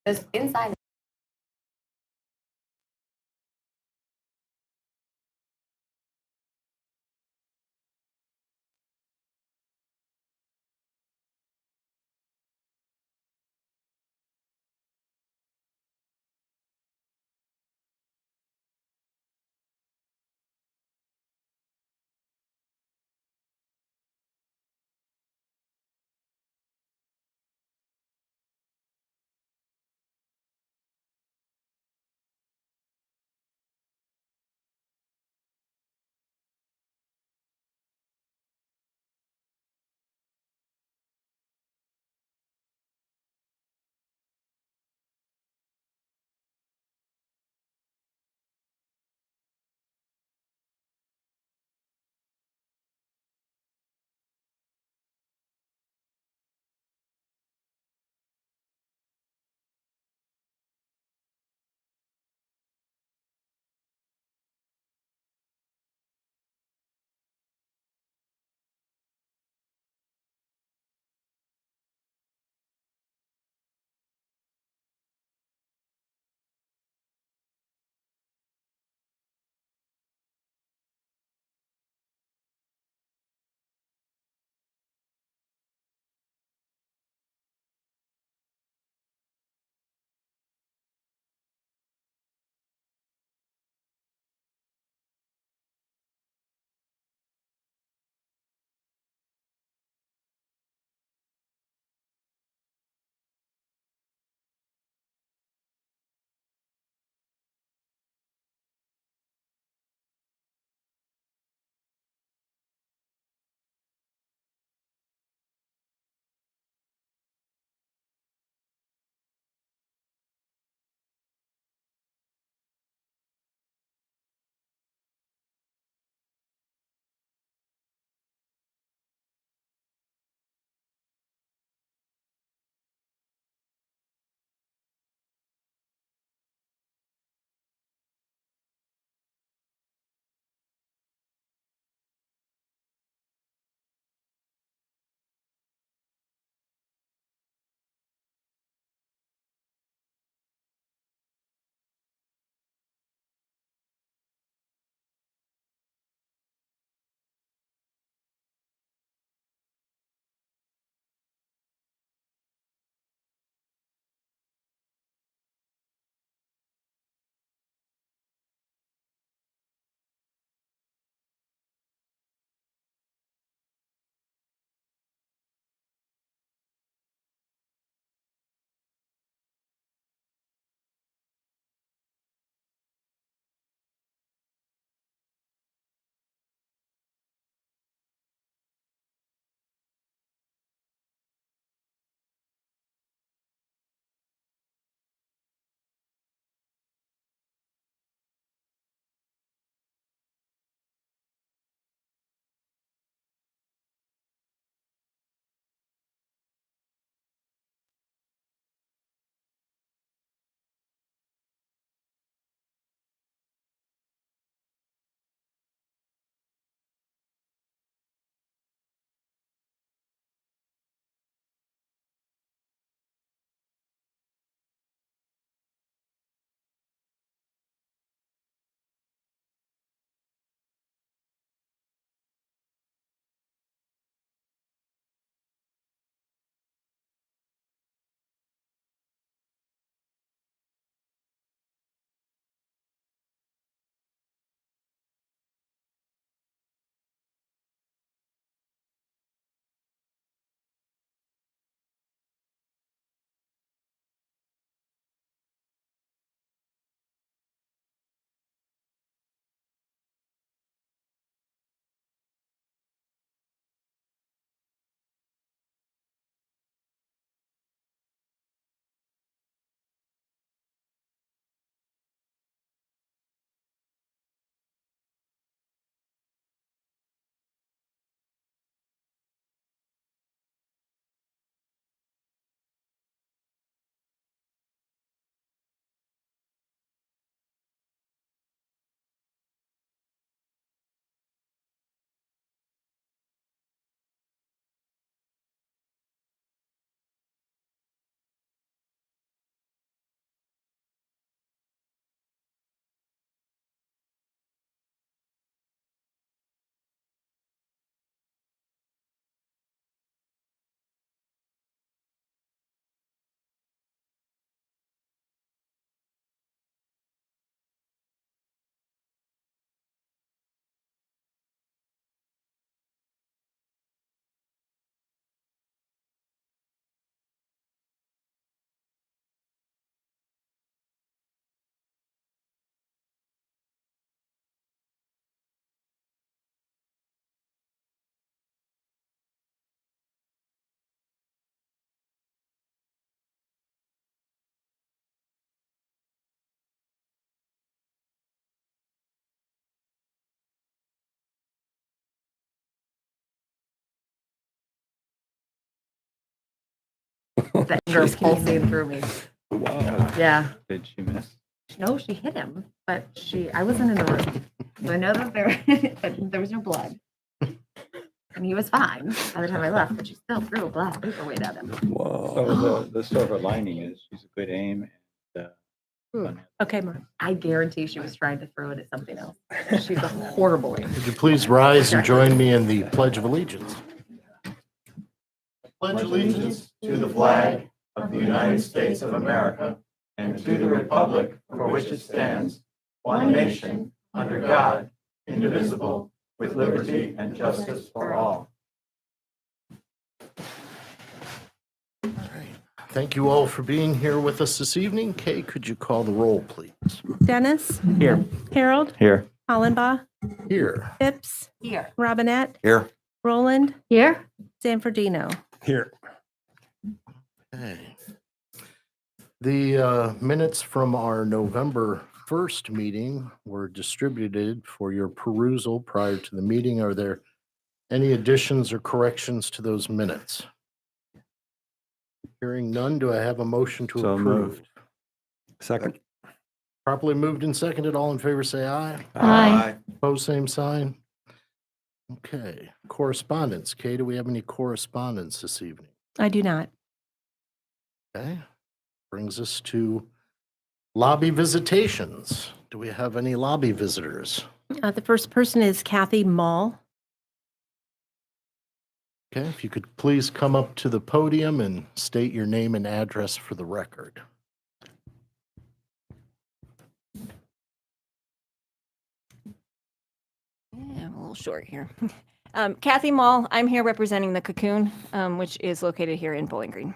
Just inside The anger's pulsing through me. Wow. Yeah. Did she miss? No, she hit him, but I wasn't in the room. So I know that there was no blood. And he was fine by the time I left, but she still threw a glass paperweight at him. Whoa. So the silver lining is she's a good aim. And, Okay, Mom. I guarantee she was trying to throw it at something else. She's a horrible aimer. Would you please rise and join me in the Pledge of Allegiance? Pledge allegiance to the flag of the United States of America and to the republic for which it stands, one nation, under God, indivisible, with liberty and justice for all. All right. Thank you all for being here with us this evening. Kay, could you call the roll, please? Dennis? Here. Harold? Here. Hollenbaugh? Here. Phipps? Here. Robinette? Here. Roland? Here? Zanfordino? Here. Okay. The minutes from our November 1st meeting were distributed for your perusal prior to the meeting. Are there any additions or corrections to those minutes? Hearing none, do I have a motion to So approve? moved. Second. Properly moved and seconded. All in favor, say aye. Aye. Opposed, same sign. Okay. Correspondence. Kay, do we have any correspondence this evening? I do not. Okay. Brings us to lobby visitations. Do we have any lobby visitors? The first person is Kathy Mall. Okay, if you could please come up to the podium and state your name and address for the record. Yeah, I'm a little short here. Kathy Mall, I'm here representing the Cocoon, which is located here in Bowling Green.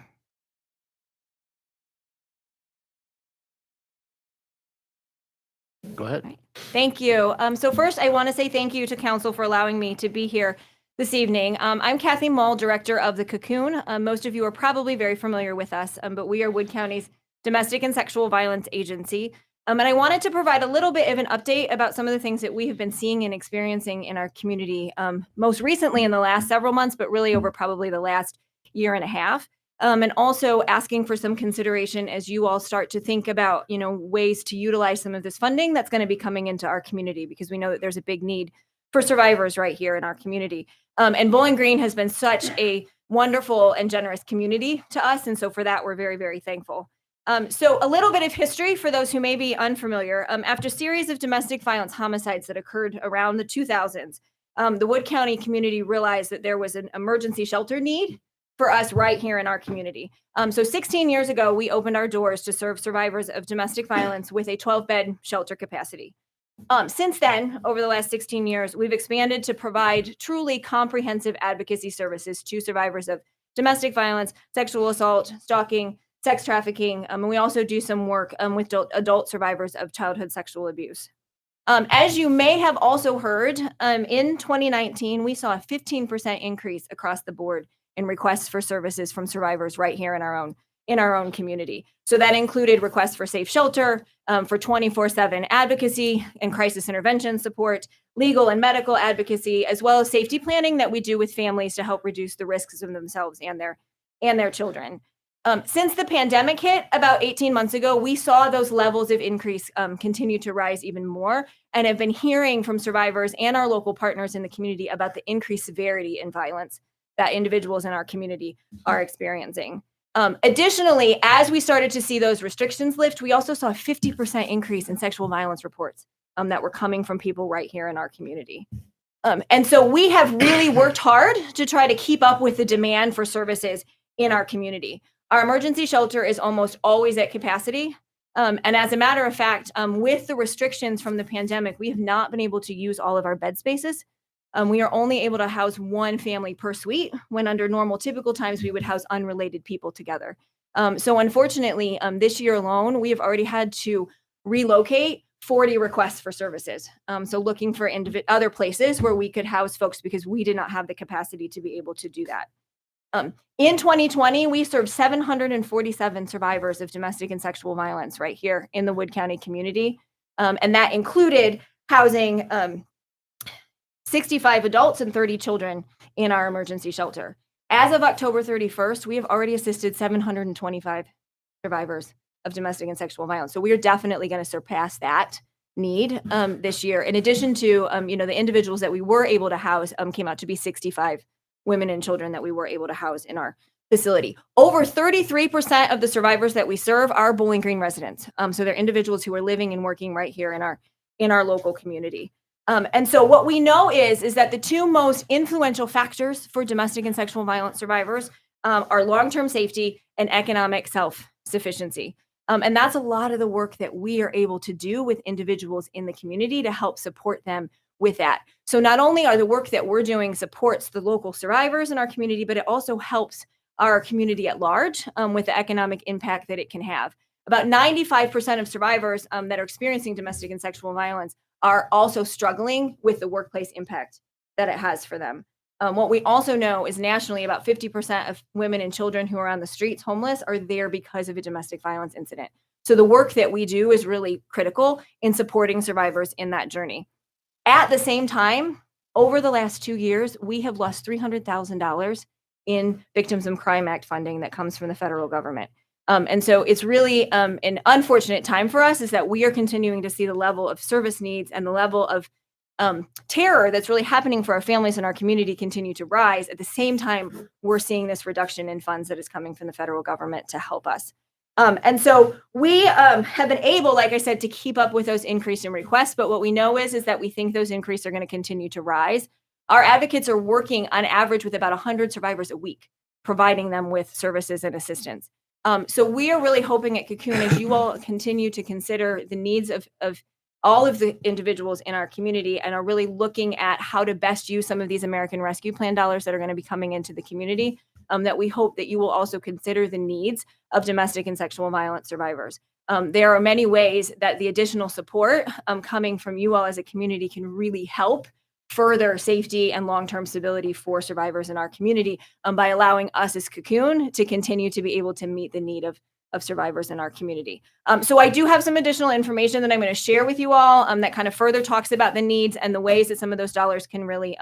Go ahead. Thank you. So first, I want to say thank you to Council for allowing me to be here this evening. I'm Kathy Mall, Director of the Cocoon. Most of you are probably very familiar with us, but we are Wood County's domestic and sexual violence agency. And I wanted to provide a little bit of an update about some of the things that we have been seeing and experiencing in our community, most recently in the last several months, but really over probably the last year and a half. And also asking for some consideration as you all start to think about, ways to utilize some of this funding that's going to be coming into our community, because we know that there's a big need for survivors right here in our community. And Bowling Green has been such a wonderful and generous community to us. And so for that, we're very, very thankful. So a little bit of history for those who may be unfamiliar. After a series of domestic violence homicides that occurred around the 2000s, the Wood County community realized that there was an emergency shelter need for us right here in our community. So 16 years ago, we opened our doors to serve survivors of domestic violence with a 12-bed shelter capacity. Since then, over the last 16 years, we've expanded to provide truly comprehensive advocacy services to survivors of domestic violence, sexual assault, stalking, sex trafficking, and we also do some work with adult survivors of childhood sexual abuse. As you may have also heard, in 2019, we saw a 15% increase across the board in requests for services from survivors right here in our own community. So that included requests for safe shelter, for 24/7 advocacy and crisis intervention support, legal and medical advocacy, as well as safety planning that we do with families to help reduce the risks of themselves and their children. Since the pandemic hit about 18 months ago, we saw those levels of increase continue to rise even more, and have been hearing from survivors and our local partners in the community about the increased severity in violence that individuals in our community are experiencing. Additionally, as we started to see those restrictions lift, we also saw a 50% increase in sexual violence reports that were coming from people right here in our community. And so we have really worked hard to try to keep up with the demand for services in our community. Our emergency shelter is almost always at capacity. And as a matter of fact, with the restrictions from the pandemic, we have not been able to use all of our bed spaces. We are only able to house one family per suite, when under normal typical times, we would house unrelated people together. So unfortunately, this year alone, we have already had to relocate 40 requests for services. So looking for other places where we could house folks, because we did not have the capacity to be able to do that. In 2020, we served 747 survivors of domestic and sexual violence right here in the Wood County community. And that included housing 65 adults and 30 children in our emergency shelter. As of October 31st, we have already assisted 725 survivors of domestic and sexual violence. So we are definitely going to surpass that need this year. In addition to, the individuals that we were able to house came out to be 65 women and children that we were able to house in our facility. Over 33% of the survivors that we serve are Bowling Green residents. So they're individuals who are living and working right here in our local community. And so what we know is that the two most influential factors for domestic and sexual violence survivors are long-term safety and economic self-sufficiency. And that's a lot of the work that we are able to do with individuals in the community to help support them with that. So not only are the work that we're doing supports the local survivors in our community, but it also helps our community at large with the economic impact that it can have. About 95% of survivors that are experiencing domestic and sexual violence are also struggling with the workplace impact that it has for them. What we also know is nationally about 50% of women and children who are on the streets homeless are there because of a domestic violence incident. So the work that we do is really critical in supporting survivors in that journey. At the same time, over the last 2 years, we have lost $300,000 in Victims of Crime Act funding that comes from the federal government. And so it's really an unfortunate time for us is that we are continuing to see the level of service needs and the level of terror that's really happening for our families and our community continue to rise. At the same time, we're seeing this reduction in funds that is coming from the federal government to help us. And so we have been able, like I said, to keep up with those increase in requests. But what we know is that we think those increases are going to continue to rise. Our advocates are working on average with about 100 survivors a week, providing them with services and assistance. So we are really hoping at Cocoon, as you all continue to consider the needs of all of the individuals in our community and are really looking at how to best use some of these American Rescue Plan dollars that are going to be coming into the community, that we hope that you will also consider the needs of domestic and sexual violence survivors. There are many ways that the additional support coming from you all as a community can really help further safety and long-term stability for survivors in our community by allowing us as Cocoon to continue to be able to meet the need of survivors in our community. So I do have some additional information that I'm going to share with you all that kind of further talks about the needs and the ways that some of those dollars can really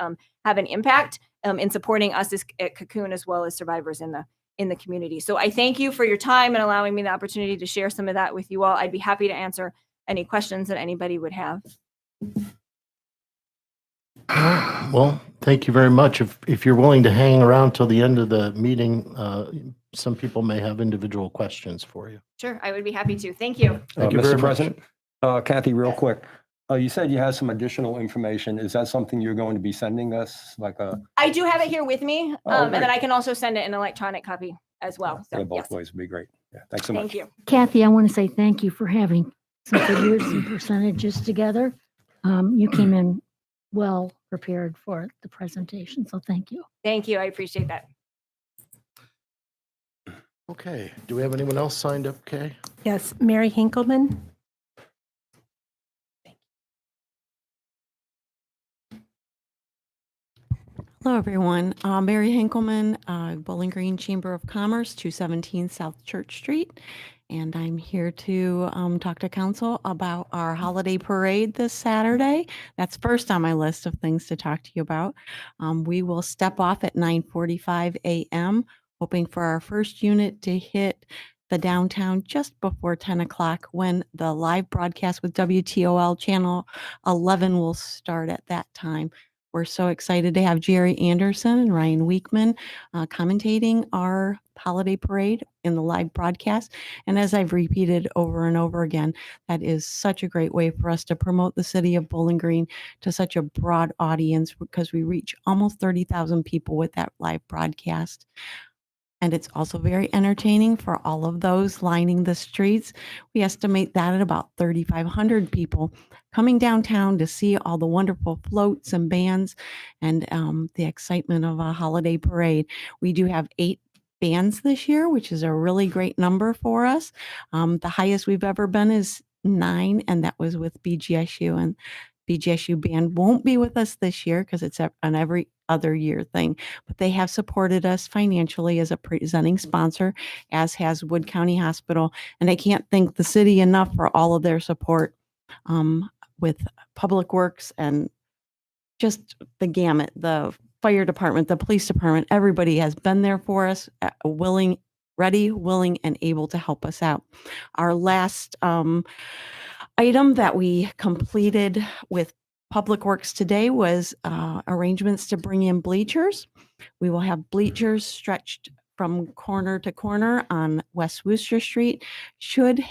have an impact in supporting us at Cocoon as well as survivors in the community. So I thank you for your time and allowing me the opportunity to share some of that with you all. I'd be happy to answer any questions that anybody would have. Well, thank you very much. If you're willing to hang around till the end of the meeting, some people may have individual questions for you. Sure, I would be happy to. Thank you. Thank you very Mr. much. President, Kathy, real quick. You said you have some additional information. Is that something you're going to be sending us? I do have it here with me, and great. then I can also send it in electronic copy as well. So, both yes. ways would be great. Yeah, thanks so much. Thank you. Kathy, I want to say thank you for having some figures and percentages together. You came in well prepared for the presentation, so thank you. Thank you. I appreciate that. Okay, do we have anyone else signed up, Kay? Yes, Mary Hinkleman. Hello, everyone. Mary Hinkleman, Bowling Green Chamber of Commerce, 217 South Church Street. And I'm here to talk to council about our holiday parade this Saturday. That's first on my list of things to talk to you about. We will step off at 9:45 a.m., hoping for our first unit to hit the downtown just before 10 o'clock when the live broadcast with WTOL Channel 11 will start at that time. We're so excited to have Jerry Anderson and Ryan Weekman commentating our holiday parade in the live broadcast. And as I've repeated over and over again, that is such a great way for us to promote the city of Bowling Green to such a broad audience because we reach almost 30,000 people with that live broadcast. And it's also very entertaining for all of those lining the streets. We estimate that at about 3,500 people coming downtown to see all the wonderful floats and bands and the excitement of a holiday parade. We do have 8 bands this year, which is a really great number for us. The highest we've ever been is 9, and that was with BGSU. And BGSU band won't be with us this year because it's an every other year thing, but they have supported us financially as a presenting sponsor, as has Wood County Hospital. And I can't thank the city enough for all of their support with Public Works and just the gamut, the fire department, the police department, everybody has been there for us, ready, willing, and able to help us out. Our last item that we completed with Public Works today was arrangements to bring in bleachers. We will have bleachers stretched from corner to corner on West Worcester Street. Should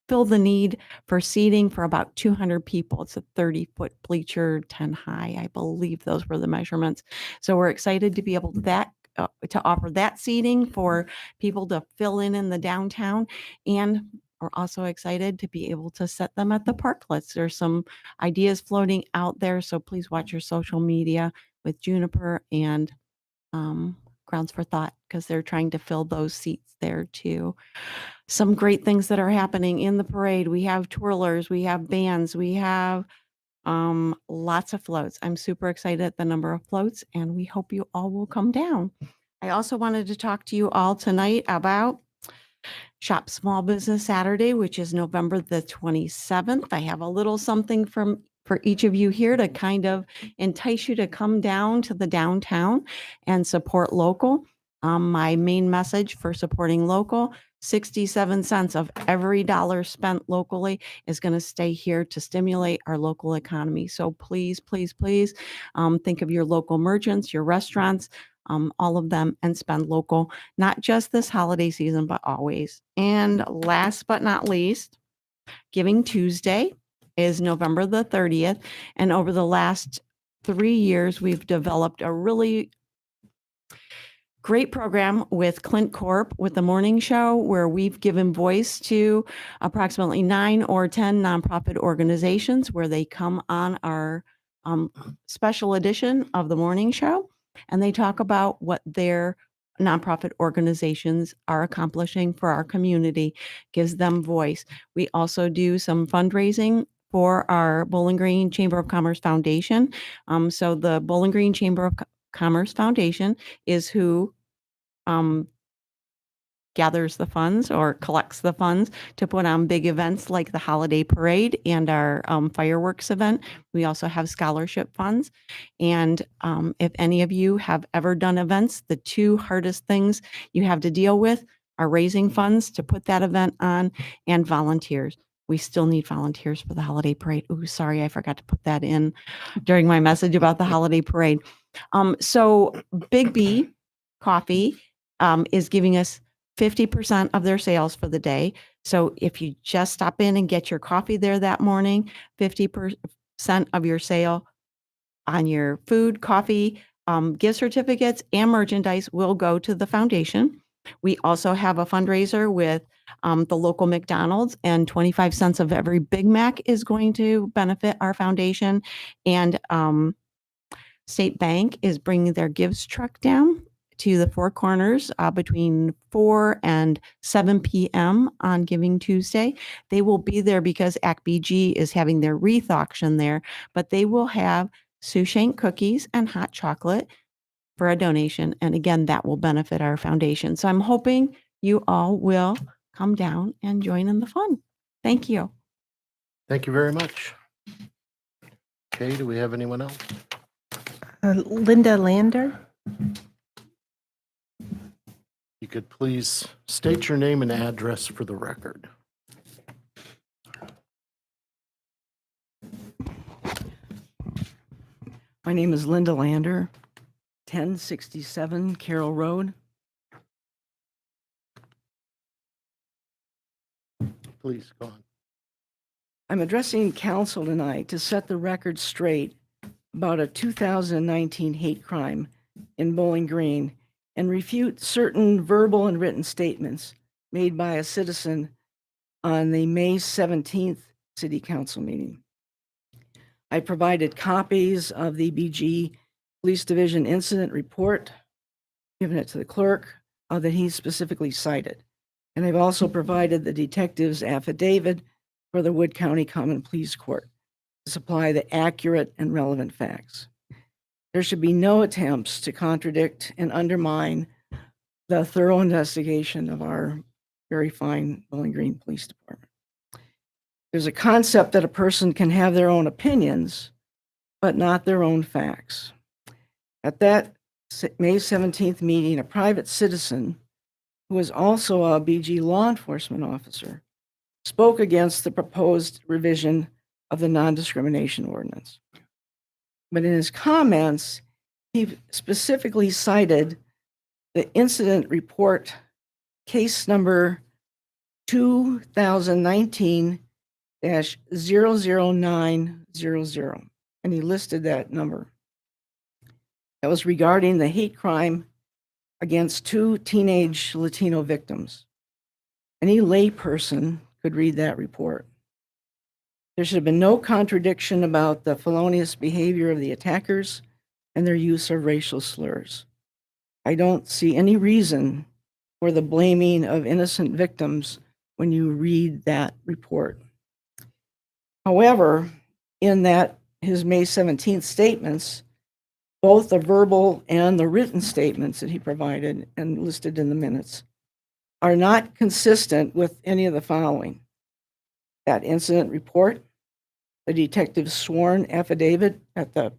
fill the need for seating for about 200 people. It's a 30-foot bleacher, 10 high. I believe those were the measurements. So we're excited to be able to offer that seating for people to fill in the downtown. And we're also excited to be able to set them at the parklets. There's some ideas floating out there, so please watch your social media with Juniper and Grounds for Thought, because they're trying to fill those seats there too. Some great things that are happening in the parade. We have twirlers, we have bands, we have lots of floats. I'm super excited at the number of floats, and we hope you all will come down. I also wanted to talk to you all tonight about Shop Small Business Saturday, which is November the 27th. I have a little something for each of you here to kind of entice you to come down to the downtown and support local. My main message for supporting local, 67 cents of every dollar spent locally is going to stay here to stimulate our local economy. So please, please, please think of your local merchants, your restaurants, all of them, and spend local, not just this holiday season, but always. And last but not least, Giving Tuesday is November the 30th. And over the last 3 years, we've developed a really great program with Clint Corp with the morning show, where we've given voice to approximately 9 or 10 nonprofit organizations, where they come on our special edition of the morning show, and they talk about what their nonprofit organizations are accomplishing for our community, gives them voice. We also do some fundraising for our Bowling Green Chamber of Commerce Foundation. So the Bowling Green Chamber of Commerce Foundation is who gathers the funds or collects the funds to put on big events like the holiday parade and our fireworks event. We also have scholarship funds. And if any of you have ever done events, the two hardest things you have to deal with are raising funds to put that event on and volunteers. We still need volunteers for the holiday parade. Ooh, sorry, I forgot to put that in during my message about the holiday parade. So Big B Coffee is giving us 50% of their sales for the day. So if you just stop in and get your coffee there that morning, 50% of your sale on your food, coffee, gift certificates, and merchandise will go to the foundation. We also have a fundraiser with the local McDonald's, and 25 cents of every Big Mac is going to benefit our foundation. And State Bank is bringing their Gives truck down to the Four Corners between 4 and 7 p.m. on Giving Tuesday. They will be there because ACBG is having their wreath auction there, but they will have Sushank cookies and hot chocolate for a donation. And again, that will benefit our foundation. So I'm hoping you all will come down and join in the fun. Thank you. Thank you very much. Okay, do we have anyone else? Linda Lander. You could please state your name and address for the record. My name is Linda Lander, 1067 Carroll Road. Please go on. I'm addressing council tonight to set the record straight about a 2019 hate crime in Bowling Green and refute certain verbal and written statements made by a citizen on the May 17th City Council meeting. I provided copies of the BG Police Division incident report, given it to the clerk that he specifically cited. And I've also provided the detective's affidavit for the Wood County Common Pleas Court to supply the accurate and relevant facts. There should be no attempts to contradict and undermine the thorough investigation of our very fine Bowling Green Police Department. There's a concept that a person can have their own opinions, but not their own facts. At that May 17th meeting, a private citizen who was also a BG law enforcement officer spoke against the proposed revision of the non-discrimination ordinance. But in his comments, he specifically cited the incident report case number 2019-00900, and he listed that number. That was regarding the hate crime against 2 teenage Latino victims. Any layperson could read that report. There should have been no contradiction about the felonious behavior of the attackers and their use of racial slurs. I don't see any reason for the blaming of innocent victims when you read that report. However, in that his May 17th statements, both the verbal and the written statements that he provided and listed in the minutes are not consistent with any of the following: that incident report, the detective's sworn affidavit at the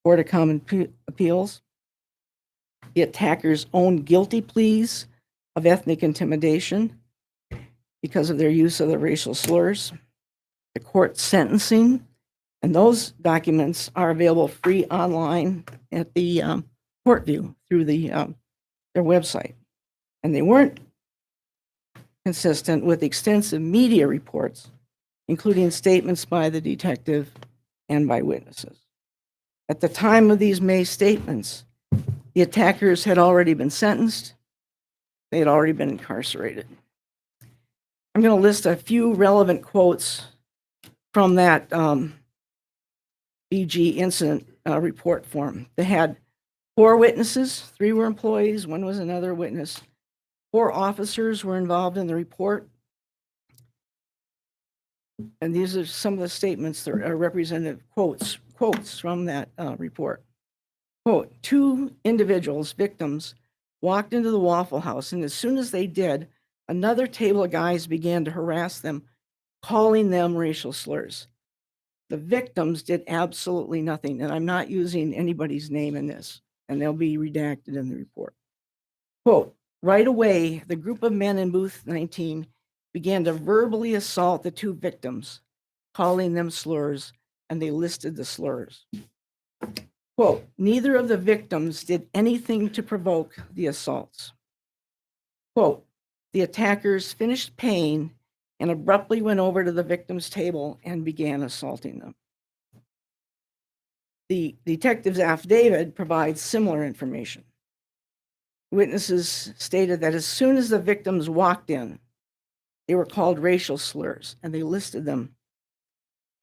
Court of Common Appeals, the attacker's own guilty pleas of ethnic intimidation because of their use of the racial slurs, the court sentencing, and those documents are available free online at the court view through their website. And they weren't consistent with extensive media reports, including statements by the detective and by witnesses. At the time of these May statements, the attackers had already been sentenced. They had already been incarcerated. I'm going to list a few relevant quotes from that BG incident report form. They had 4 witnesses, 3 were employees, 1 was another witness. 4 officers were involved in the report. And these are some of the statements that are representative quotes from that report. Quote, 2 individuals, victims, walked into the Waffle House, and as soon as they did, another table of guys began to harass them, calling them racial slurs. The victims did absolutely nothing, and I'm not using anybody's name in this, and they'll be redacted in the report. Quote, right away, the group of men in booth 19 began to verbally assault the 2 victims, calling them slurs, and they listed the slurs. Quote, neither of the victims did anything to provoke the assaults. Quote, the attackers finished paying and abruptly went over to the victim's table and began assaulting them. The detective's affidavit provides similar information. Witnesses stated that as soon as the victims walked in, they were called racial slurs, and they listed them.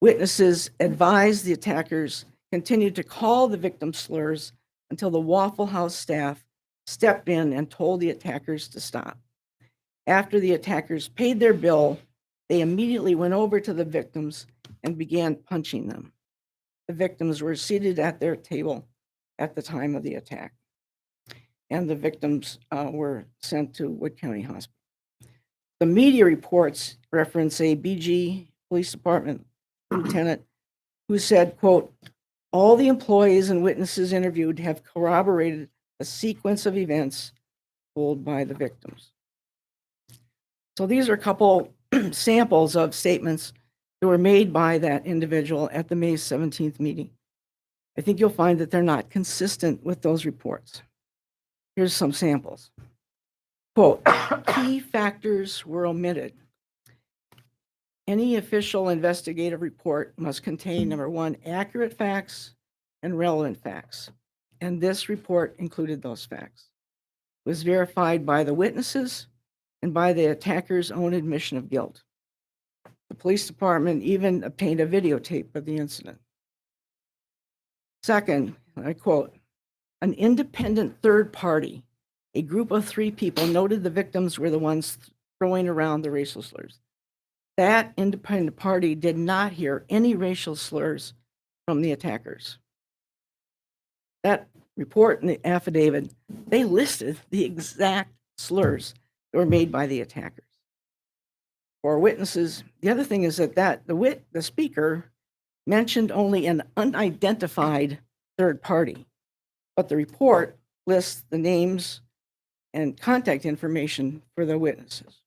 Witnesses advised the attackers continued to call the victim slurs until the Waffle House staff stepped in and told the attackers to stop. After the attackers paid their bill, they immediately went over to the victims and began punching them. The victims were seated at their table at the time of the attack, and the victims were sent to Wood County Hospital. The media reports reference a BG Police Department lieutenant who said, quote, all the employees and witnesses interviewed have corroborated a sequence of events told by the victims. So these are a couple samples of statements that were made by that individual at the May 17th meeting. I think you'll find that they're not consistent with those reports. Here's some samples. Quote, key factors were omitted. Any official investigative report must contain, number 1, accurate facts and relevant facts. And this report included those facts. It was verified by the witnesses and by the attacker's own admission of guilt. The police department even obtained a videotape of the incident. Second, I quote, an independent third party, a group of 3 people, noted the victims were the ones throwing around the racial slurs. That independent party did not hear any racial slurs from the attackers. That report and the affidavit, they listed the exact slurs that were made by the attackers. For witnesses, the other thing is that the speaker mentioned only an unidentified third party, but the report lists the names and contact information for the witnesses.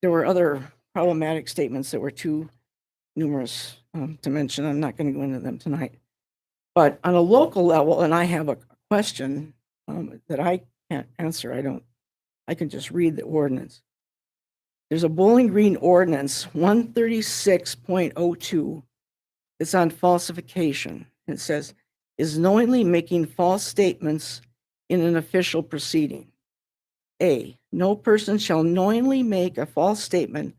There were other problematic statements that were too numerous to mention. I'm not going to go into them tonight. But on a local level, and I have a question that I can't answer. I can just read the ordinance. There's a Bowling Green Ordinance 136.02. It's on falsification. It says, is knowingly making false statements in an official proceeding. A, no person shall knowingly make a false statement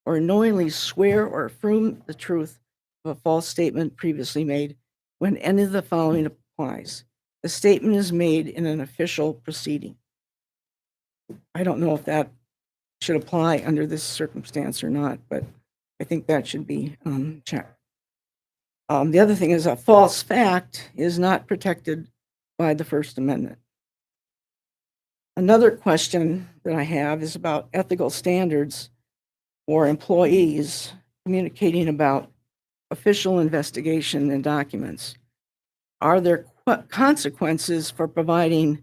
or knowingly swear or affirm the truth of a false statement previously made when any of the following applies. The statement is made in an official proceeding. I don't know if that should apply under this circumstance or not, but I think that should be checked. The other thing is a false fact is not protected by the First Amendment. Another question that I have is about ethical standards for employees communicating about official investigation and documents. Are there consequences for providing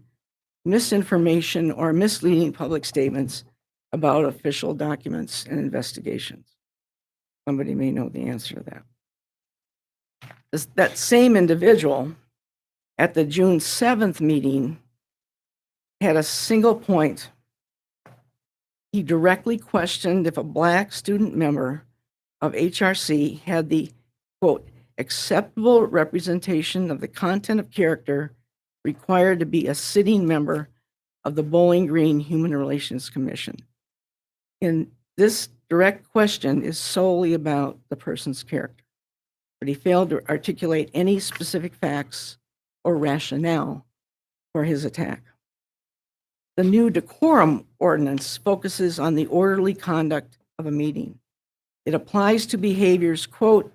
misinformation or misleading public statements about official documents and investigations? Somebody may know the answer to that. That same individual at the June 7th meeting had a single point. He directly questioned if a Black student member of HRC had the, quote, acceptable representation of the content of character required to be a sitting member of the Bowling Green Human Relations Commission. And this direct question is solely about the person's character, but he failed to articulate any specific facts or rationale for his attack. The new Decorum Ordinance focuses on the orderly conduct of a meeting. It applies to behaviors, quote,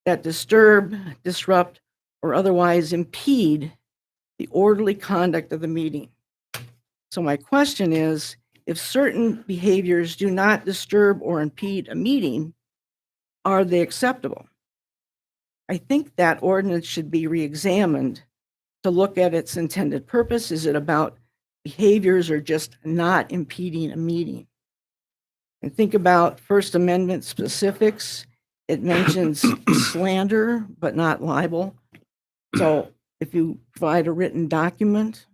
that disturb, disrupt, or otherwise impede the orderly conduct of the meeting. So my question is, if certain behaviors do not disturb or impede a meeting, are they acceptable? I think that ordinance should be re-examined to look at its intended purpose. Is it about behaviors or just not impeding a meeting? And think about First Amendment specifics. It mentions slander, but not libel. So if you provide a written document,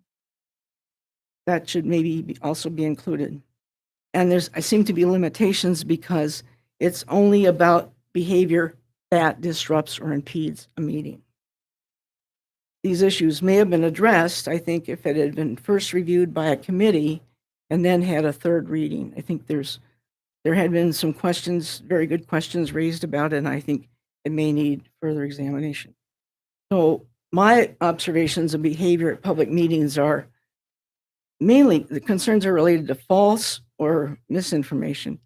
that should maybe also be included. And I seem to be limitations because it's only about behavior that disrupts or impedes a meeting. These issues may have been addressed, I think, if it had been first reviewed by a committee and then had a third reading. I think there had been some questions, very good questions raised about it, and I think it may need further examination. So my observations of behavior at public meetings are mainly the concerns are related to false or misinformation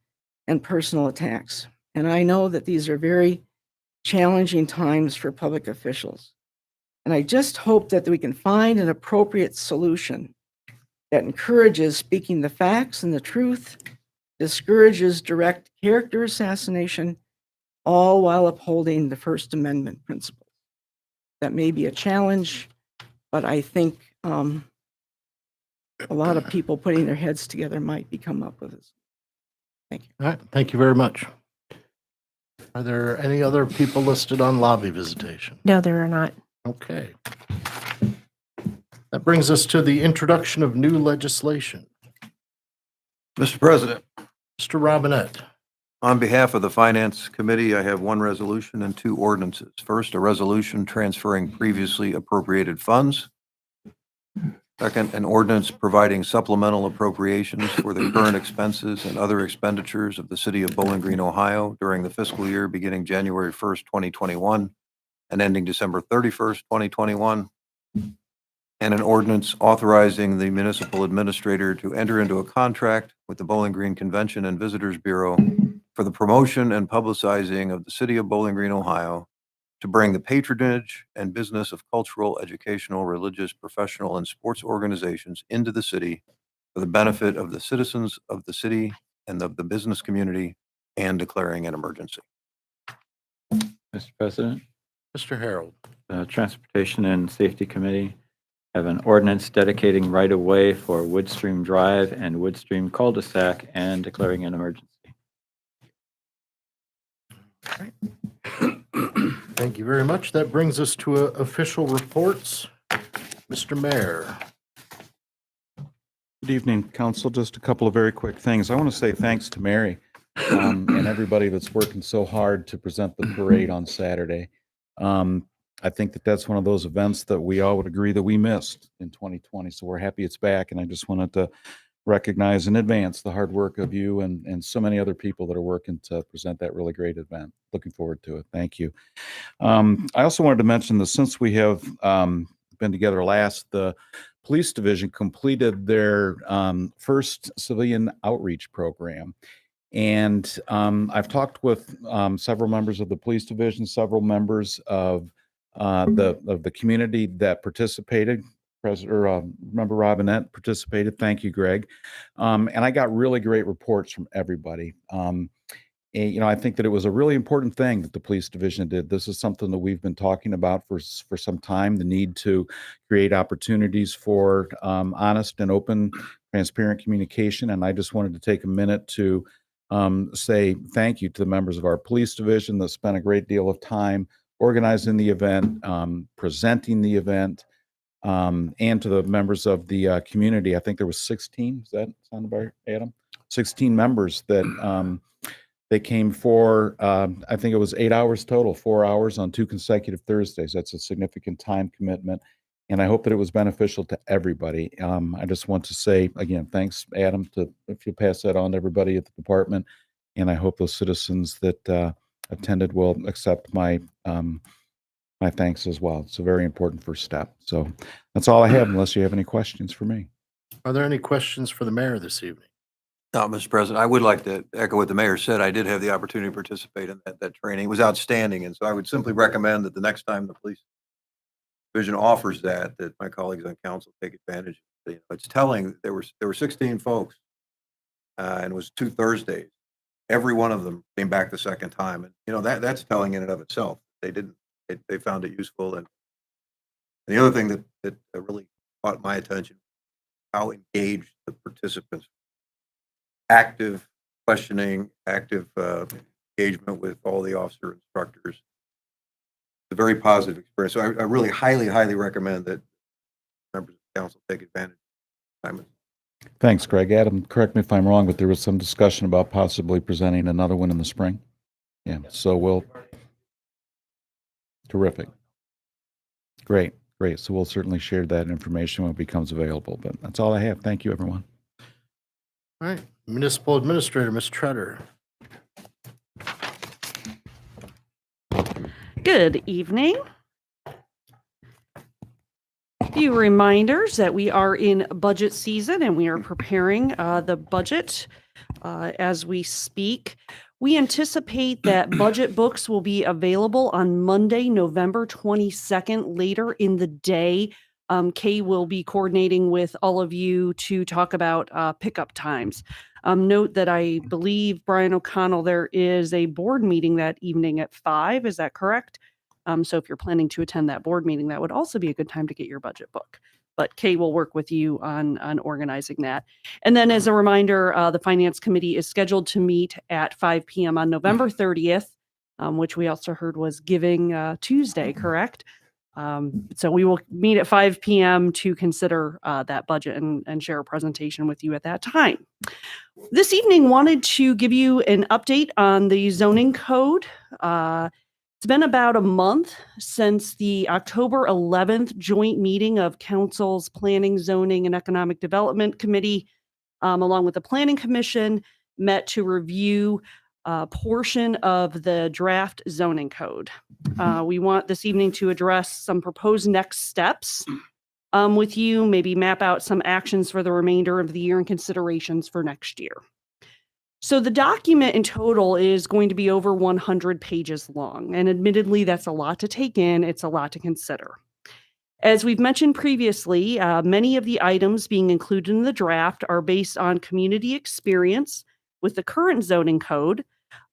and personal attacks. And I know that these are very challenging times for public officials. And I just hope that we can find an appropriate solution that encourages speaking the facts and the truth, discourages direct character assassination, all while upholding the First Amendment principles. That may be a challenge, but I think a lot of people putting their heads together might come up with this. Thank you. All right, thank you very much. Are there any other people listed on lobby visitation? No, there are not. Okay. That brings us to the introduction of new legislation. Mr. President, Mr. Robinette. on behalf of the Finance Committee, I have one resolution and two ordinances. First, a resolution transferring previously appropriated funds. Second, an ordinance providing supplemental appropriations for the current expenses and other expenditures of the city of Bowling Green, Ohio during the fiscal year beginning January 1st, 2021 and ending December 31st, 2021. And an ordinance authorizing the municipal administrator to enter into a contract with the Bowling Green Convention and Visitors Bureau for the promotion and publicizing of the city of Bowling Green, Ohio, to bring the patronage and business of cultural, educational, religious, professional, and sports organizations into the city for the benefit of the citizens of the city and of the business community, and declaring an emergency. Mr. President, Mr. Harold. Transportation and Safety Committee Have an ordinance dedicating right-of-way for Woodstream Drive and Woodstream cul-de-sac and declaring an emergency. Thank you very much. That brings us to official reports. Mr. Mayor. Good evening, council. Just a couple of very quick things. I want to say thanks to Mary and everybody that's working so hard to present the parade on Saturday. I think that that's one of those events that we all would agree that we missed in 2020. So we're happy it's back. And I just wanted to recognize in advance the hard work of you and so many other people that are working to present that really great event. Looking forward to it. Thank you. I also wanted to mention that since we have been together last, the police division completed their first civilian outreach program. And I've talked with several members of the police division, several members of the community that participated. Member Robinette participated. Thank you, Greg. And I got really great reports from everybody. And, I think that it was a really important thing that the police division did. This is something that we've been talking about for some time, the need to create opportunities for honest and open, transparent communication. And I just wanted to take a minute to say thank you to the members of our police division that spent a great deal of time organizing the event, presenting the event, and to the members of the community. I think there was 16. Does that sound about right, Adam? 16 members that they came for, I think it was 8 hours total, 4 hours on 2 consecutive Thursdays. That's a significant time commitment. And I hope that it was beneficial to everybody. I just want to say, again, thanks, Adam, if you pass that on to everybody at the department. And I hope those citizens that attended will accept my thanks as well. It's a very important first step. So that's all I have, unless you have any questions for me. Are there any questions for the mayor this evening? No, Mr. President, I would like to echo what the mayor said. I did have the opportunity to participate in that training. It was outstanding. And so I would simply recommend that the next time the police division offers that my colleagues on council take advantage of it. It's telling there were 16 folks and it was 2 Thursdays. Every one of them came back the second time. And, that's telling in and of itself. They found it useful. And the other thing that really caught my attention, how engaged the participants, active questioning, active engagement with all the officer instructors. It's a very positive experience. So I really highly recommend that members of council take advantage of it. Thanks, Greg. Adam, correct me if I'm wrong, but there was some discussion about possibly presenting another one in the spring. Yeah, so terrific. Great. So we'll certainly share that information when it becomes available, but that's all I have. Thank you, everyone. All right. Municipal Administrator, Ms. Treader. Good evening. A few reminders that we are in budget season and we are preparing the budget as we speak. We anticipate that budget books will be available on Monday, November 22nd, later in the day. Kay will be coordinating with all of you to talk about pickup times. Note that I believe, Brian O'Connell, there is a board meeting that evening at 5. Is that correct? So if you're planning to attend that board meeting, that would also be a good time to get your budget book. But Kay will work with you on organizing that. And then as a reminder, the Finance Committee is scheduled to meet at 5 p.m. on November 30th, which we also heard was Giving Tuesday, correct? So we will meet at 5 p.m. to consider that budget and share a presentation with you at that time. This evening, wanted to give you an update on the zoning code. It's been about a month since the October 11th joint meeting of Council's Planning, Zoning, and Economic Development Committee, along with the Planning Commission, met to review a portion of the draft zoning code. We want this evening to address some proposed next steps with you, maybe map out some actions for the remainder of the year and considerations for next year. So the document in total is going to be over 100 pages long, and admittedly, that's a lot to take in. It's a lot to consider. As we've mentioned previously, many of the items being included in the draft are based on community experience with the current zoning code,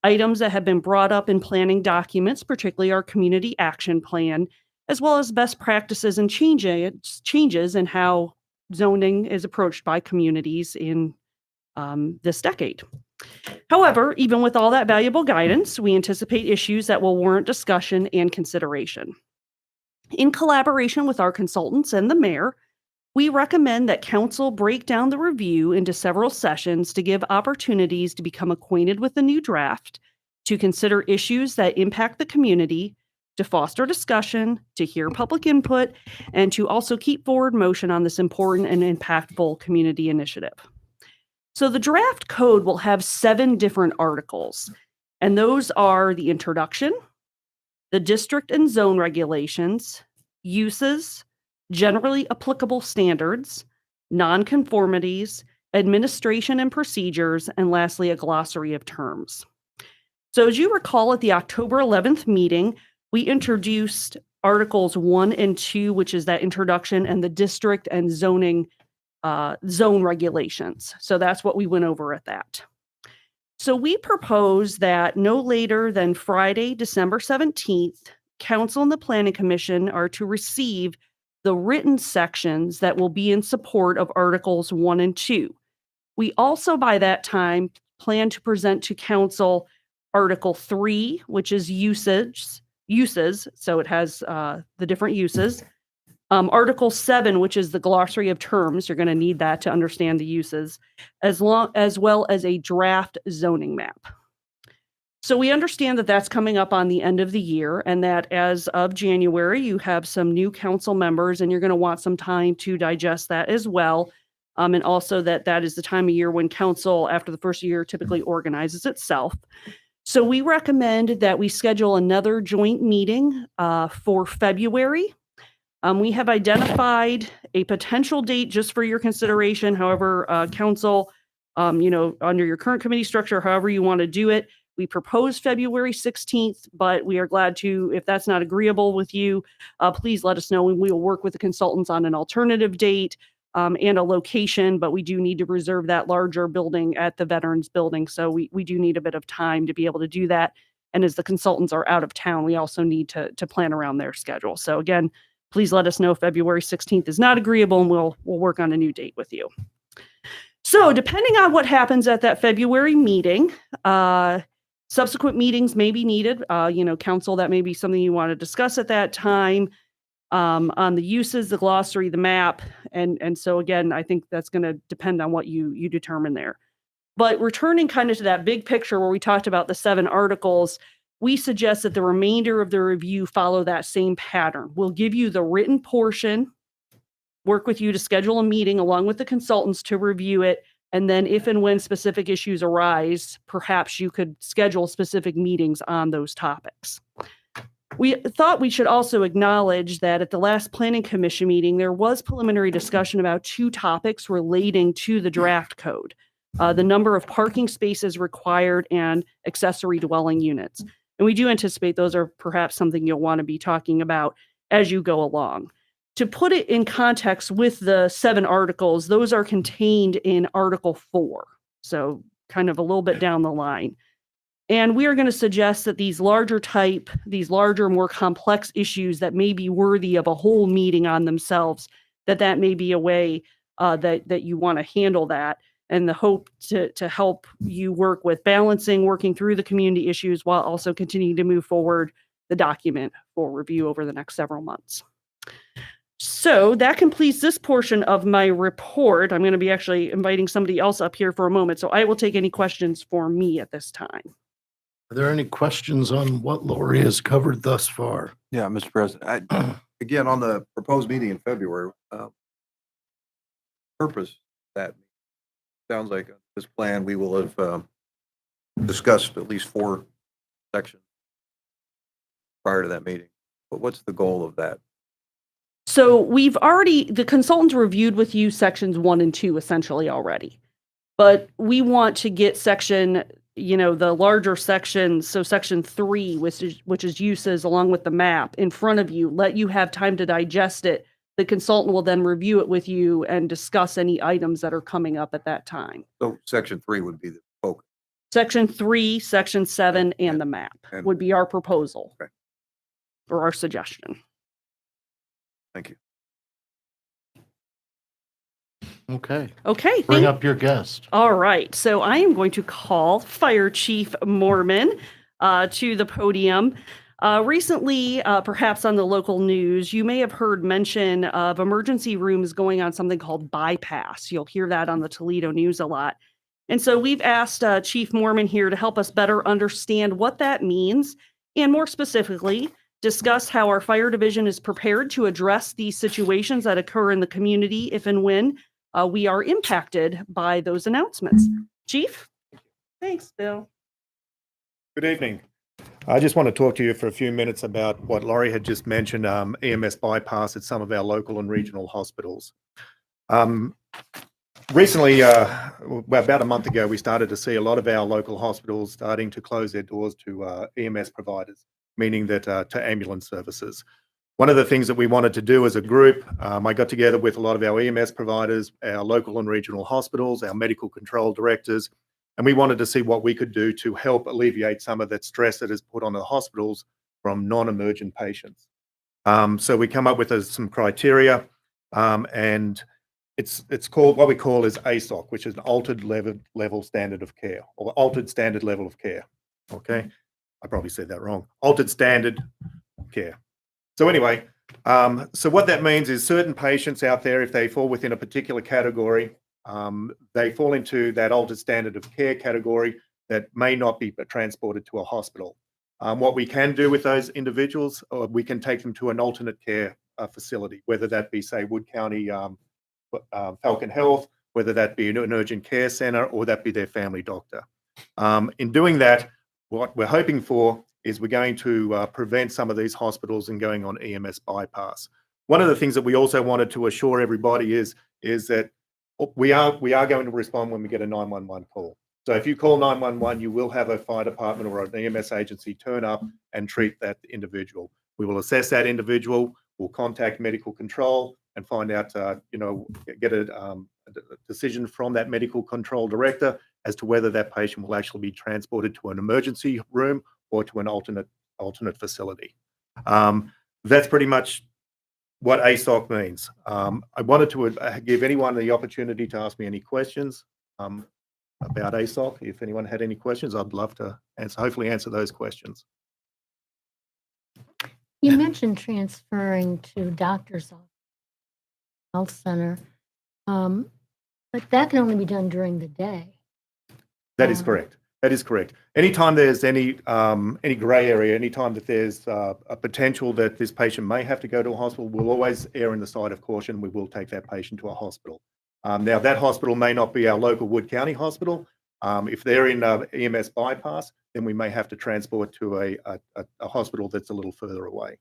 items that have been brought up in planning documents, particularly our community action plan, as well as best practices and changes in how zoning is approached by communities in this decade. However, even with all that valuable guidance, we anticipate issues that will warrant discussion and consideration. In collaboration with our consultants and the mayor, we recommend that council break down the review into several sessions to give opportunities to become acquainted with the new draft, to consider issues that impact the community, to foster discussion, to hear public input, and to also keep forward motion on this important and impactful community initiative. So the draft code will have 7 different articles, and those are the introduction, the district and zone regulations, uses, generally applicable standards, nonconformities, administration and procedures, and lastly, a glossary of terms. So as you recall, at the October 11th meeting, we introduced Articles 1 and 2, which is that introduction, and the district and zoning zone regulations. So that's what we went over at that. So we propose that no later than Friday, December 17th, Council and the Planning Commission are to receive the written sections that will be in support of Articles 1 and 2. We also, by that time, plan to present to Council Article 3, which is uses, so it has the different uses. Article 7, which is the glossary of terms, you're going to need that to understand the uses, as well as a draft zoning map. So we understand that that's coming up on the end of the year, and that as of January, you have some new council members, and you're going to want some time to digest that as well. And also that is the time of year when council, after the first year, typically organizes itself. So we recommend that we schedule another joint meeting for February. We have identified a potential date just for your consideration. However, council, under your current committee structure, however you want to do it, we propose February 16th, but we are glad to, if that's not agreeable with you, please let us know, and we will work with the consultants on an alternative date and a location, but we do need to reserve that larger building at the Veterans Building. So we do need a bit of time to be able to do that. And as the consultants are out of town, we also need to plan around their schedule. So again, please let us know if February 16th is not agreeable, and we'll work on a new date with you. So depending on what happens at that February meeting, subsequent meetings may be needed. Council, that may be something you want to discuss at that time on the uses, the glossary, the map. And so again, I think that's going to depend on what you determine there. But returning kind of to that big picture where we talked about the 7 articles, we suggest that the remainder of the review follow that same pattern. We'll give you the written portion, work with you to schedule a meeting along with the consultants to review it. And then if and when specific issues arise, perhaps you could schedule specific meetings on those topics. We thought we should also acknowledge that at the last Planning Commission meeting, there was preliminary discussion about 2 topics relating to the draft code, the number of parking spaces required and accessory dwelling units. And we do anticipate those are perhaps something you'll want to be talking about as you go along. To put it in context with the 7 articles, those are contained in Article 4, so kind of a little bit down the line. And we are going to suggest that these larger, more complex issues that may be worthy of a whole meeting on themselves, that may be a way that you want to handle that, and the hope to help you work with working through the community issues while also continuing to move forward the document for review over the next several months. So that completes this portion of my report. I'm going to be actually inviting somebody else up here for a moment, so I will take any questions for me at this time. Are there any questions on what Lori has covered thus far? Yeah, Mr. President, again, on the proposed meeting in February, purpose that sounds like this plan, we will have discussed at least 4 sections prior to that meeting. But what's the goal of that? So the consultants reviewed with you sections 1 and 2 essentially already, but we want to get the larger sections, so section 3, which is uses along with the map in front of you, let you have time to digest it. The consultant will then review it with you and discuss any items that are coming up at that time. So section 3 would be the focus. Section 3, section 7, and the map would be our proposal or our suggestion. Thank you. Okay, Okay, bring thank up your guest. All right, so I am going to call Fire Chief Mormon to the podium. Recently, perhaps on the local news, you may have heard mention of emergency rooms going on something called bypass. You'll hear that on the Toledo news a lot. And so we've asked Chief Mormon here to help us better understand what that means, and more specifically, discuss how our fire division is prepared to address these situations that occur in the community if and when we are impacted by those announcements. Chief? Thanks, Bill. Good evening. I just want to talk to you for a few minutes about what Laurie had just mentioned, EMS bypass at some of our local and regional hospitals. Recently, about a month ago, we started to see a lot of our local hospitals starting to close their doors to EMS providers, meaning that to ambulance services. One of the things that we wanted to do as a group, I got together with a lot of our EMS providers, our local and regional hospitals, our medical control directors, and we wanted to see what we could do to help alleviate some of that stress that is put on the hospitals from non-emergent patients. So we come up with some criteria, and it's called, what we call is ASOC, which is an altered level standard of care, or altered standard level of care. Okay, I probably said that wrong. Altered standard care. So anyway, so what that means is certain patients out there, if they fall within a particular category, they fall into that altered standard of care category that may not be transported to a hospital. What we can do with those individuals, we can take them to an alternate care facility, whether that be, say, Wood County Falcon Health, whether that be an urgent care center, or that be their family doctor. In doing that, what we're hoping for is we're going to prevent some of these hospitals and going on EMS bypass. One of the things that we also wanted to assure everybody is that we are going to respond when we get a 911 call. So if you call 911, you will have a fire department or an EMS agency turn up and treat that individual. We will assess that individual, we'll contact medical control and find out, get a decision from that medical control director as to whether that patient will actually be transported to an emergency room or to an alternate facility. That's pretty much what ASOC means. I wanted to give anyone the opportunity to ask me any questions about ASOC. If anyone had any questions, I'd love to hopefully answer those questions. You mentioned transferring to doctor's office, health center, but that can only be done during the day. That is correct. That is correct. Anytime there's any gray area, anytime that there's a potential that this patient may have to go to a hospital, we'll always err on the side of caution. We will take that patient to a hospital. Now, that hospital may not be our local Wood County hospital. If they're in EMS bypass, then we may have to transport to a hospital that's a little further away.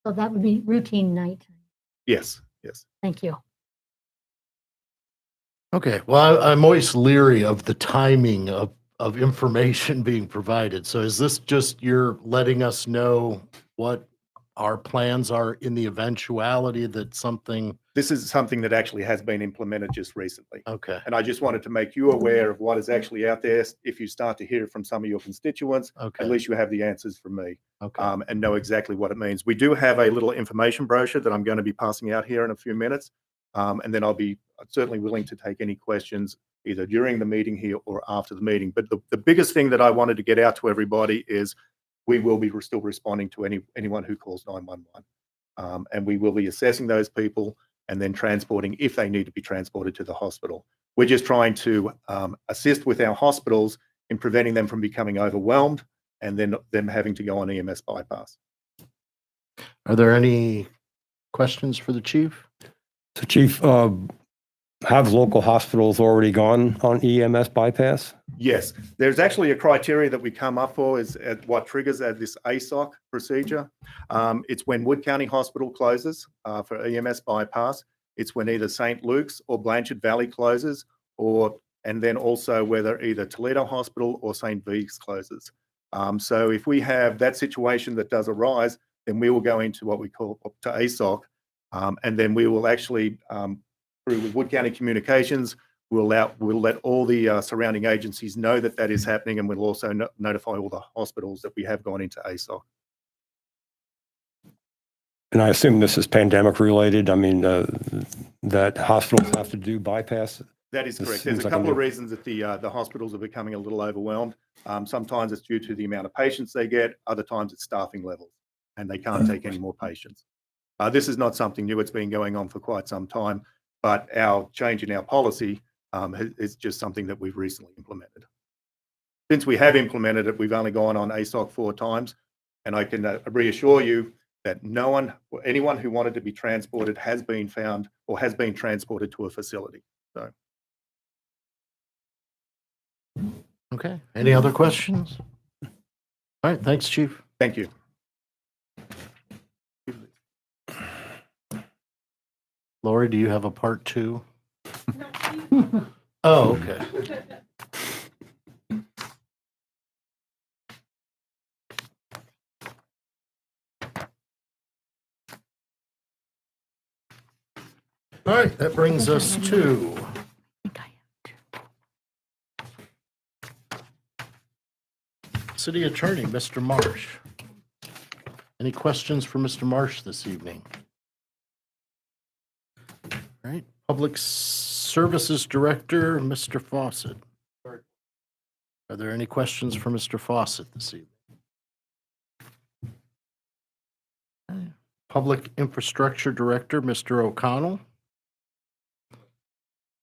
So that would be routine nighttime. Yes, yes. Thank you. Okay, well, I'm always leery of the timing of information being provided. So is this just you're letting us know what our plans are in the eventuality that something? This is something that actually has been implemented just recently. Okay, And I just wanted to make you aware of what is actually out there. If you start to hear from some of your constituents, okay, at least you have the answers from me, okay. and know exactly what it means. We do have a little information brochure that I'm going to be passing out here in a few minutes. And then I'll be certainly willing to take any questions either during the meeting here or after the meeting. But the biggest thing that I wanted to get out to everybody is we will be still responding to anyone who calls 911. And we will be assessing those people and then transporting if they need to be transported to the hospital. We're just trying to assist with our hospitals in preventing them from becoming overwhelmed and then them having to go on EMS bypass. Are there any questions for the chief? So Chief, have local hospitals already gone on EMS bypass? Yes, there's actually a criteria that we come up for is what triggers this ASOC procedure. It's when Wood County Hospital closes for EMS bypass. It's when either St. Luke's or Blanchard Valley closes, and then also whether either Toledo Hospital or St. V's closes. So if we have that situation that does arise, then we will go into what we call to ASOC, and then we will actually through Wood County Communications, we'll let all the surrounding agencies know that that is happening, and we'll also notify all the hospitals that we have gone into ASOC. And I assume this is pandemic related. I mean, that hospitals have to do bypass. That is This correct. There's seems a like a couple of new- reasons that the hospitals are becoming a little overwhelmed. Sometimes it's due to the amount of patients they get. Other times it's staffing levels, and they can't take any more patients. This is not something new. It's been going on for quite some time, but our change in our policy is just something that we've recently implemented. Since we have implemented it, we've only gone on ASOC 4 times, and I can reassure you that no one or anyone who wanted to be transported has been found or has been transported to a facility. So. Okay. Any other questions? All right. Thanks, Chief. Thank you. Lori, do you have a part 2? Oh, okay. All right, that brings us to City Attorney, Mr. Marsh. Any questions for Mr. Marsh this evening? All right, Public Services Director, Mr. Fawcett. Are there any questions for Mr. Fawcett this evening? Public Infrastructure Director, Mr. O'Connell.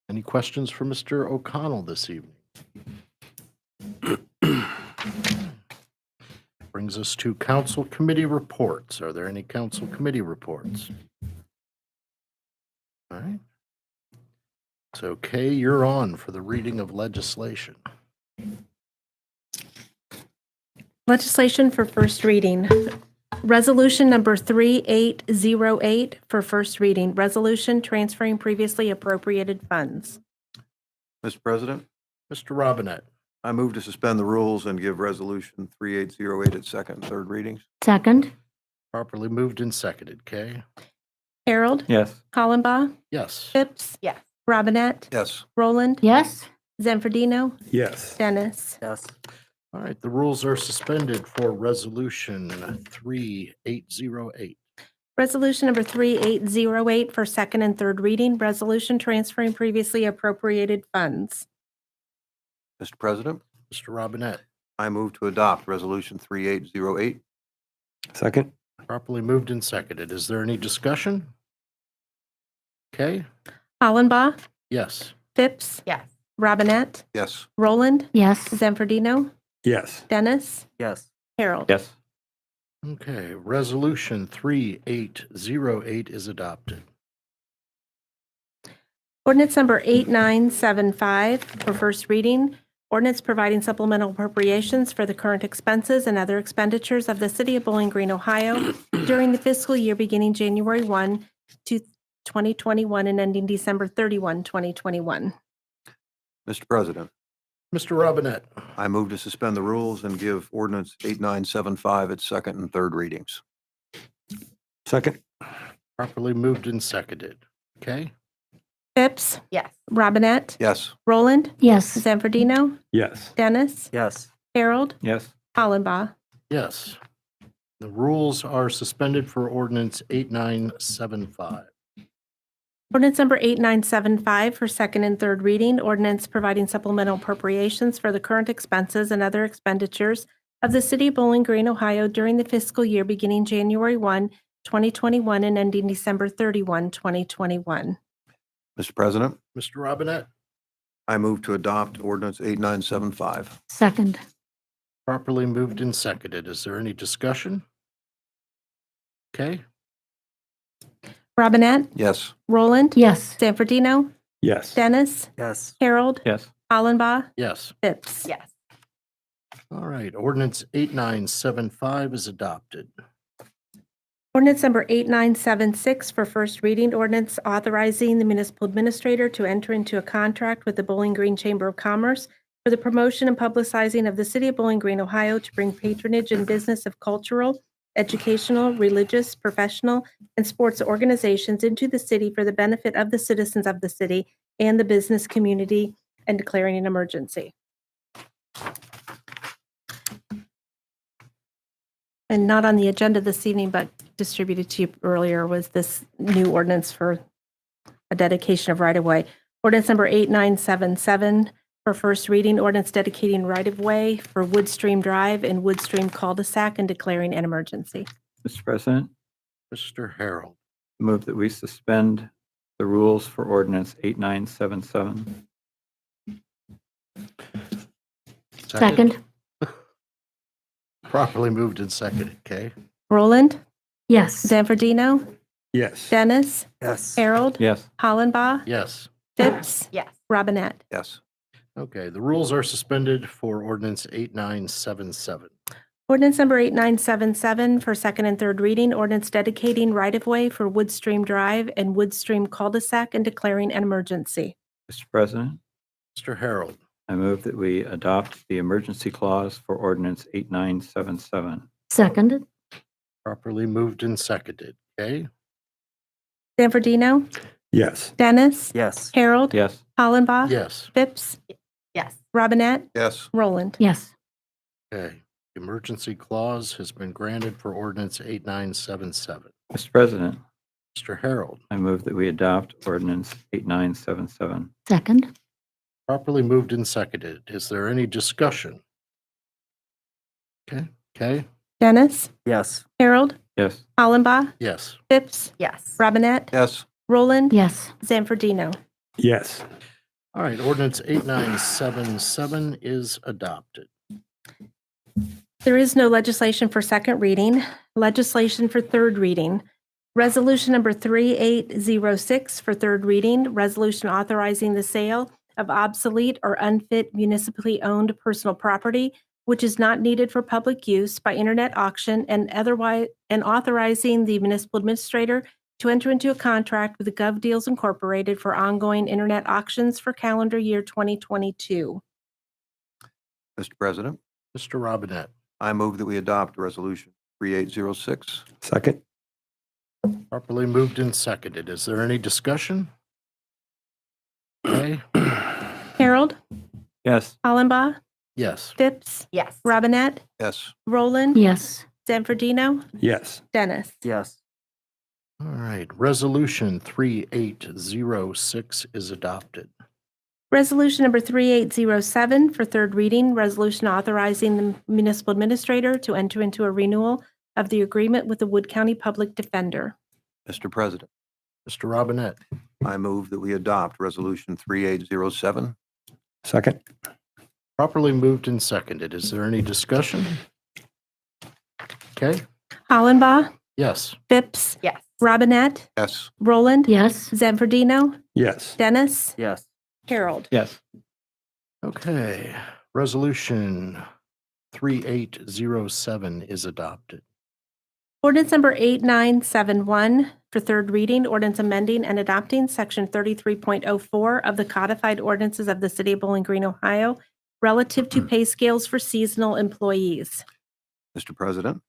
Any questions for Mr. O'Connell this evening? Brings us to Council Committee reports. Are there any Council Committee reports? All right. It's okay, you're on for the reading of legislation. Legislation for first reading. Resolution number 3808 for first reading. Resolution transferring previously appropriated funds. Mr. President, Mr. Robinette. I move to suspend the rules and give Resolution 3808 its second and third readings. Second? Properly moved and seconded. Kay? Harold, Yes. Hollenbaugh, Yes. Phipps, Yes. Robinette, Yes. Roland, Yes? Zanfordino, Yes. Dennis. Yes. All right, the rules are suspended for Resolution 3808. Resolution number 3808 for second and third reading. Resolution transferring previously appropriated funds. Mr. President, Mr. Robinette. I move to adopt Resolution 3808. Second? Properly moved and seconded. Is there any discussion? Okay. Hollenbaugh, Yes. Phipps, Yes. Robinette, Yes. Roland, Yes? Zanfordino, Yes. Dennis, Yes. Harold. Yes. Okay, Resolution 3808 is adopted. Ordinance number 8975 for first reading. Ordinance providing supplemental appropriations for the current expenses and other expenditures of the City of Bowling Green, Ohio during the fiscal year beginning January 1, 2021 and ending December 31, 2021. Mr. President, Mr. Robinette. I move to suspend the rules and give Ordinance 8975 its second and third readings. Second? Properly moved and seconded. Okay. Phipps, Yes. Robinette, Yes. Roland, Yes. Zanfordino, Yes. Dennis, Yes. Harold, Yes. Hollenbaugh. Yes. The rules are suspended for Ordinance 8975. Ordinance number 8975 for second and third reading. Ordinance providing supplemental appropriations for the current expenses and other expenditures of the City of Bowling Green, Ohio during the fiscal year beginning January 1, 2021 and ending December 31, 2021. Mr. President, Mr. Robinette. I move to adopt Ordinance 8975. Second? Properly moved and seconded. Is there any discussion? Okay. Robinette, Yes. Roland, Yes. Zanfordino, Yes. Dennis, Yes. Harold, Yes. Hollenbaugh, Yes. Phipps. Yes. All right. Ordinance 8975 is adopted. Ordinance number 8976 for first reading. Ordinance authorizing the municipal administrator to enter into a contract with the Bowling Green Chamber of Commerce for the promotion and publicizing of the City of Bowling Green, Ohio to bring patronage and business of cultural, educational, religious, professional, and sports organizations into the city for the benefit of the citizens of the city and the business community, and declaring an emergency. And not on the agenda this evening, but distributed to you earlier was this new ordinance for a dedication of right-of-way. Ordinance number 8977 for first reading, ordinance dedicating right-of-way for Woodstream Drive and Woodstream cul-de-sac and declaring an emergency. Mr. President, Mr. Harold. move that we suspend the rules for ordinance 8977. Second. Properly moved and seconded. Kay? Roland, Yes. Zanfordino, Yes. Dennis, Yes. Harold, Yes. Hollenbaugh, Yes. Phipps, Yes. Robinette. Yes. Okay, the rules are suspended for ordinance 8977. Ordinance number 8977 for second and third reading, ordinance dedicating right-of-way for Woodstream Drive and Woodstream cul-de-sac and declaring an emergency. Mr. President, Mr. Harold. I move that we adopt the emergency clause for ordinance 8977. Seconded. Properly moved and seconded. Kay? Zanfordino, Yes. Dennis, Yes. Harold, Yes. Hollenbaugh, Yes. Phipps, Yes. Robinette, Yes. Roland. Yes. Okay. Emergency clause has been granted for ordinance 8977. Mr. President, Mr. Harold. I move that we adopt ordinance 8977. Second. Properly moved and seconded. Is there any discussion? Okay. Kay? Dennis, Yes. Harold, Yes. Hollenbaugh, Yes. Phipps, Yes. Robinette, Yes. Roland, Yes. Zanfordino. Yes. All right, ordinance 8977 is adopted. There is no legislation for second reading. Legislation for third reading. Resolution number 3806 for third reading, resolution authorizing the sale of obsolete or unfit municipally owned personal property which is not needed for public use by internet auction and otherwise, and authorizing the municipal administrator to enter into a contract with the Gov Deals Incorporated for ongoing internet auctions for calendar year 2022. Mr. President, Mr. Robinette. I move that we adopt resolution 3806. Second. Properly moved and seconded. Is there any discussion? Okay. Harold, Yes. Hollenbaugh, Yes. Phipps, Yes. Robinette, Yes. Roland, Yes. Zanfordino, Yes. Dennis. Yes. All right, resolution 3806 is adopted. Resolution number 3807 for third reading, resolution authorizing the municipal administrator to enter into a renewal of the agreement with the Wood County Public Defender. Mr. President, Mr. Robinette. I move that we adopt resolution 3807. Second. Properly moved and seconded. Is there any discussion? Okay. Hollenbaugh, Yes. Phipps, Yes. Robinette, Yes. Roland, Yes. Zanfordino, Yes. Dennis, Yes. Harold. Yes. Okay. Resolution 3807 is adopted. Ordinance number 8971 for third reading, ordinance amending and adopting section 33.04 of the codified ordinances of the city of Bowling Green, Ohio, relative to pay scales for seasonal employees. Mr. President,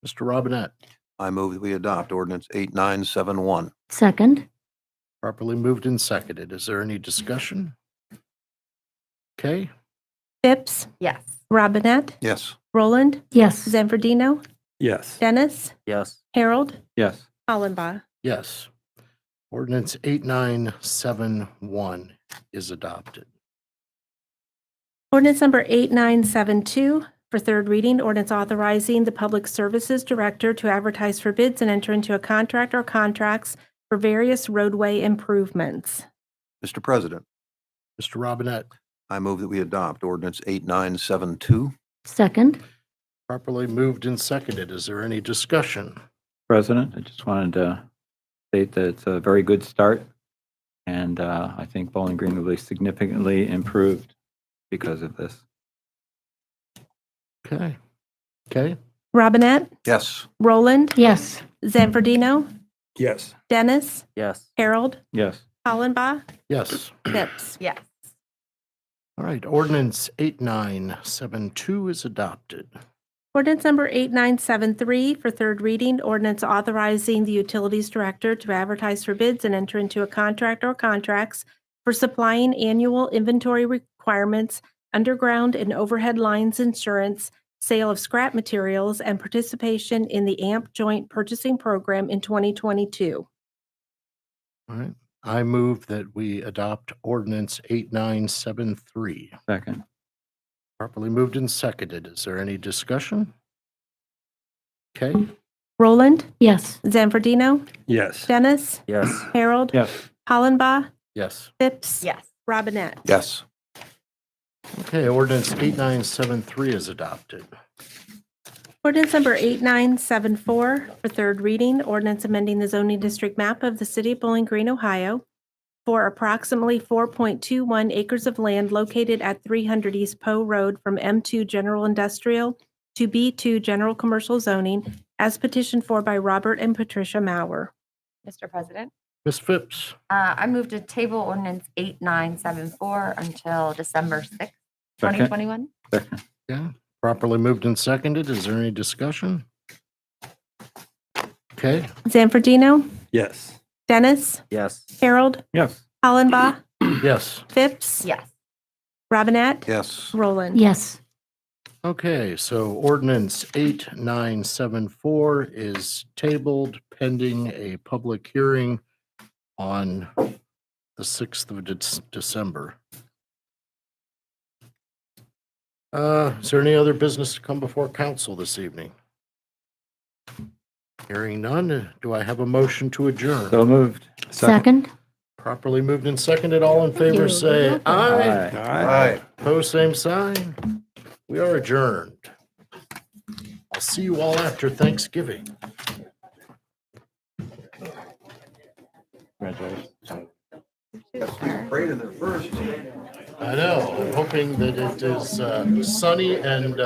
Mr. Robinette. I move that we adopt ordinance 8971. Second. Properly moved and seconded. Is there any discussion? Okay. Phipps, Yes. Robinette, Yes. Roland, Yes. Zanfordino, Yes. Dennis, Yes. Harold, Yes. Hollenbaugh. Yes. Ordinance 8971 is adopted. Ordinance number 8972 for third reading, ordinance authorizing the Public Services Director to advertise for bids and enter into a contract or contracts for various roadway improvements. Mr. President, Mr. Robinette. I move that we adopt ordinance 8972. Second. Properly moved and seconded. Is there any discussion? President, I just wanted to state that it's a very good start, and I think Bowling Green will be significantly improved because of this. Okay. Okay. Robinette, Yes. Roland, Yes. Zanfordino, Yes. Dennis, Yes. Harold, Yes. Hollenbaugh, Yes. Phipps. Yes. All right. Ordinance 8972 is adopted. Ordinance number 8973 for third reading, ordinance authorizing the Utilities Director to advertise for bids and enter into a contract or contracts for supplying annual inventory requirements, underground and overhead lines insurance, sale of scrap materials, and participation in the AMP Joint Purchasing Program in 2022. All right. I move that we adopt ordinance 8973. Second. Properly moved and seconded. Is there any discussion? Okay. Roland, Yes. Zanfordino, Yes. Dennis, Yes. Harold, Yes. Hollenbaugh, Yes. Phipps, Yes. Robinette. Yes. Okay, ordinance 8973 is adopted. Ordinance number 8974 for third reading, ordinance amending the zoning district map of the city of Bowling Green, Ohio for approximately 4.21 acres of land located at 300 East Poe Road from M2 General Industrial to B2 General Commercial Zoning as petitioned for by Robert and Patricia Mauer. Mr. President, Ms. Phipps, I move to table ordinance 8974 until December 6th, Second. 2021. Second. yeah, properly moved and seconded. Is there any discussion? Okay, Zanfordino, Yes. Dennis, Yes. Harold, Yes. Hollenbaugh, yes. Phipps, Yes. Robinette, Yes. Roland. Yes. Okay, so ordinance 8974 is tabled pending a public hearing on the 6th of December. Is there any other business to come before council this evening? Hearing none, do I have a motion to adjourn? So moved. Second? Properly moved and seconded. All in favor, you. say You're aye. Aye. Opposed, same sign. We are adjourned. I'll see you all after Thanksgiving. Congratulations. Prayed in there first. I know. I'm hoping that it is sunny and